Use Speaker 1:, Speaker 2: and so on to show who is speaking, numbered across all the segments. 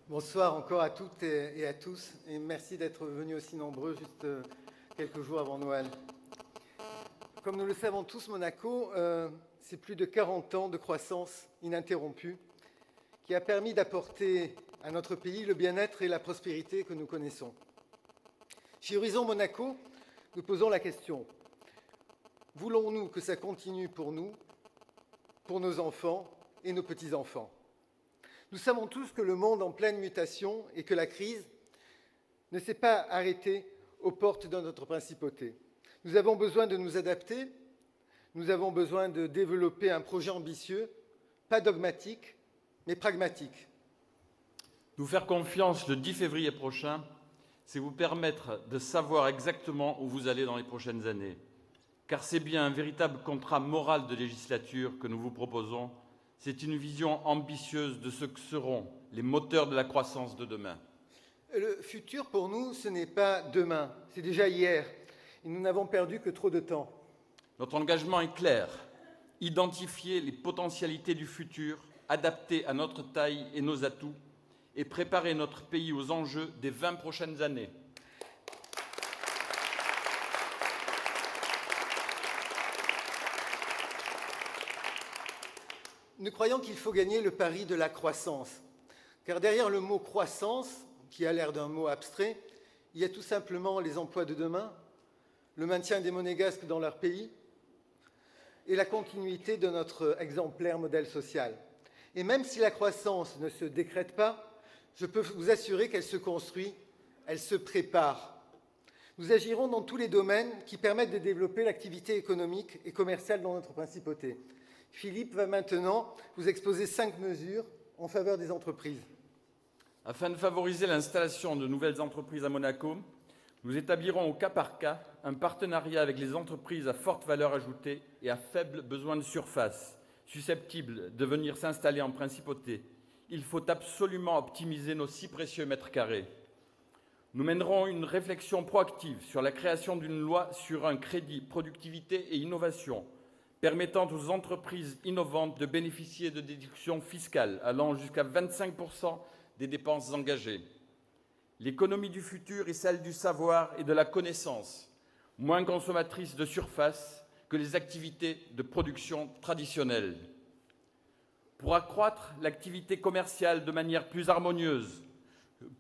Speaker 1: Bonsoir encore à toutes et à tous, et merci d'être venus aussi nombreux juste quelques jours avant Noël. Comme nous le savons tous, Monaco, c'est plus de 40 ans de croissance ininterrompue qui a permis d'apporter à notre pays le bien-être et la prospérité que nous connaissons. Chez Horizon Monaco, nous posons la question, voulons-nous que ça continue pour nous, pour nos enfants et nos petits-enfants ? Nous savons tous que le monde est en pleine mutation et que la crise ne s'est pas arrêtée aux portes de notre principauté. Nous avons besoin de nous adapter, nous avons besoin de développer un projet ambitieux, pas dogmatique, mais pragmatique.
Speaker 2: Nous faire confiance le 10 février prochain, c'est vous permettre de savoir exactement où vous allez dans les prochaines années. Car c'est bien un véritable contrat moral de législature que nous vous proposons. C'est une vision ambitieuse de ce que seront les moteurs de la croissance de demain.
Speaker 1: Le futur, pour nous, ce n'est pas demain, c'est déjà hier. Et nous n'avons perdu que trop de temps.
Speaker 2: Notre engagement est clair. Identifier les potentialités du futur, adapter à notre taille et nos atouts, et préparer notre pays aux enjeux des 20 prochaines années.
Speaker 1: Nous croyons qu'il faut gagner le pari de la croissance, car derrière le mot croissance, qui a l'air d'un mot abstrait, il y a tout simplement les emplois de demain, le maintien des Monégasques dans leur pays et la continuité de notre exemplaire modèle social. Et même si la croissance ne se décrète pas, je peux vous assurer qu'elle se construit, elle se prépare. Nous agirons dans tous les domaines qui permettent de développer l'activité économique et commerciale dans notre principauté. Philippe va maintenant vous exposer 5 mesures en faveur des entreprises.
Speaker 2: Afin de favoriser l'installation de nouvelles entreprises à Monaco, nous établirons au cas par cas un partenariat avec les entreprises à forte valeur ajoutée et à faible besoin de surface, susceptibles de venir s'installer en principauté. Il faut absolument optimiser nos si précieux mètres carrés. Nous mènerons une réflexion proactive sur la création d'une loi sur un crédit productivité et innovation, permettant aux entreprises innovantes de bénéficier de déductions fiscales allant jusqu'à 25% des dépenses engagées. L'économie du futur est celle du savoir et de la connaissance, moins consommatrice de surface que les activités de production traditionnelles. Pour accroître l'activité commerciale de manière plus harmonieuse,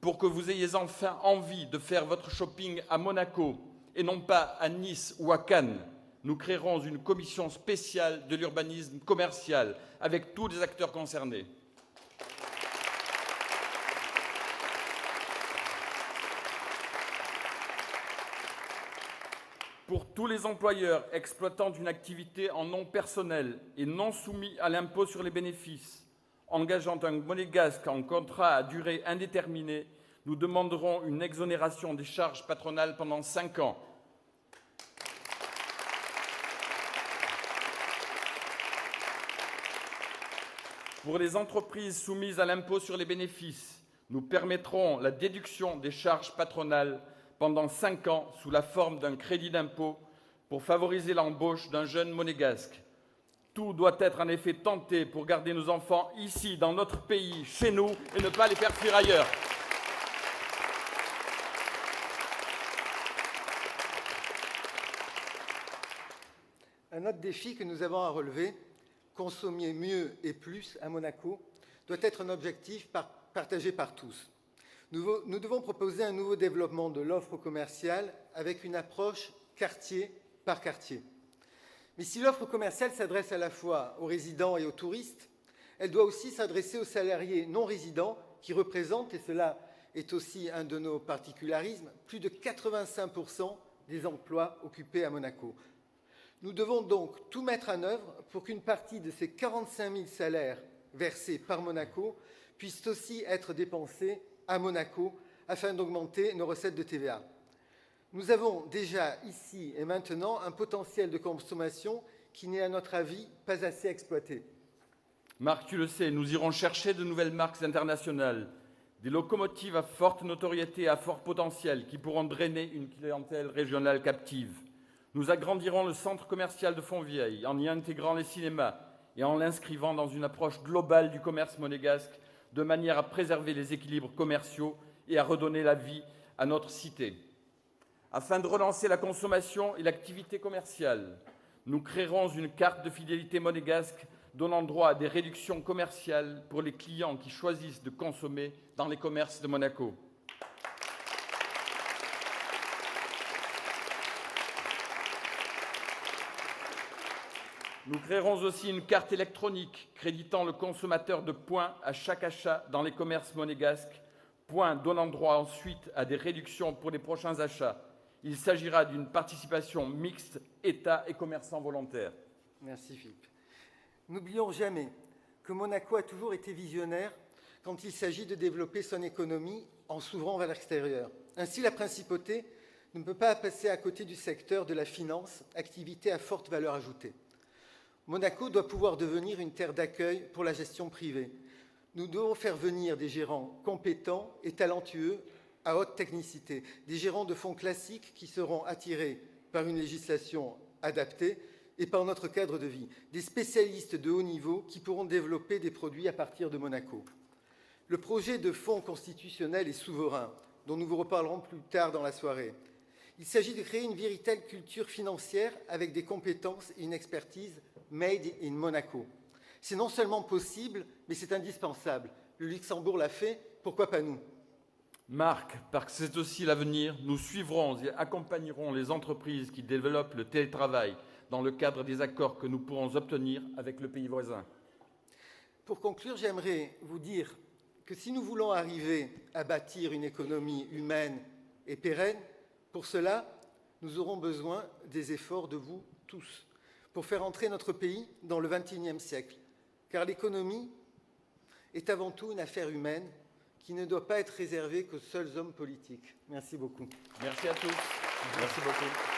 Speaker 2: pour que vous ayez enfin envie de faire votre shopping à Monaco et non pas à Nice ou à Cannes, nous créerons une commission spéciale de l'urbanisme commercial avec tous les acteurs concernés. Pour tous les employeurs exploitant une activité en nom personnel et non soumis à l'impôt sur les bénéfices, engageant un monégasque en contrat à durée indéterminée, nous demanderons une exonération des charges patronales pendant 5 ans. Pour les entreprises soumises à l'impôt sur les bénéfices, nous permettrons la déduction des charges patronales pendant 5 ans sous la forme d'un crédit d'impôt pour favoriser l'embauche d'un jeune monégasque. Tout doit être en effet tenté pour garder nos enfants ici, dans notre pays, chez nous, et ne pas les faire fuir ailleurs.
Speaker 1: Un autre défi que nous avons à relever, consommer mieux et plus à Monaco, doit être un objectif partagé par tous. Nous devons proposer un nouveau développement de l'offre commerciale avec une approche quartier par quartier. Mais si l'offre commerciale s'adresse à la fois aux résidents et aux touristes, elle doit aussi s'adresser aux salariés non résidents qui représentent, et cela est aussi un de nos particularismes, plus de 85% des emplois occupés à Monaco. Nous devons donc tout mettre en œuvre pour qu'une partie de ces 45 000 salaires versés par Monaco puissent aussi être dépensés à Monaco afin d'augmenter nos recettes de TVA. Nous avons déjà ici et maintenant un potentiel de consommation qui n'est à notre avis pas assez exploité.
Speaker 2: Marc, tu le sais, nous irons chercher de nouvelles marques internationales, des locomotives à forte notoriété et à fort potentiel qui pourront drainer une clientèle régionale captive. Nous agrandirons le centre commercial de Fontvieille en y intégrant les cinémas et en l'inscrivant dans une approche globale du commerce monégasque de manière à préserver les équilibres commerciaux et à redonner la vie à notre cité. Afin de relancer la consommation et l'activité commerciale, nous créerons une carte de fidélité monégasque donnant droit à des réductions commerciales pour les clients qui choisissent de consommer dans les commerces de Monaco. Nous créerons aussi une carte électronique créditant le consommateur de points à chaque achat dans les commerces monégasques, points donnant droit ensuite à des réductions pour les prochains achats. Il s'agira d'une participation mixte État et commerçants volontaires.
Speaker 1: Merci Philippe. N'oublions jamais que Monaco a toujours été visionnaire quand il s'agit de développer son économie en s'ouvrant vers l'extérieur. Ainsi, la principauté ne peut pas passer à côté du secteur de la finance, activité à forte valeur ajoutée. Monaco doit pouvoir devenir une terre d'accueil pour la gestion privée. Nous devons faire venir des gérants compétents et talentueux à haute technicité, des gérants de fonds classiques qui seront attirés par une législation adaptée et par notre cadre de vie, des spécialistes de haut niveau qui pourront développer des produits à partir de Monaco. Le projet de fonds constitutionnel et souverain, dont nous vous reparlerons plus tard dans la soirée, il s'agit de créer une véritable culture financière avec des compétences et une expertise made in Monaco. C'est non seulement possible, mais c'est indispensable. Le Luxembourg l'a fait, pourquoi pas nous ?
Speaker 2: Marc, parce que c'est aussi l'avenir, nous suivrons et accompagnerons les entreprises qui développent le télétravail dans le cadre des accords que nous pourrons obtenir avec le pays voisin.
Speaker 1: Pour conclure, j'aimerais vous dire que si nous voulons arriver à bâtir une économie humaine et pérenne, pour cela, nous aurons besoin des efforts de vous tous pour faire entrer notre pays dans le XXIe siècle. Car l'économie est avant tout une affaire humaine qui ne doit pas être réservée qu'aux seuls hommes politiques. Merci beaucoup.
Speaker 2: Merci à tous. Merci beaucoup.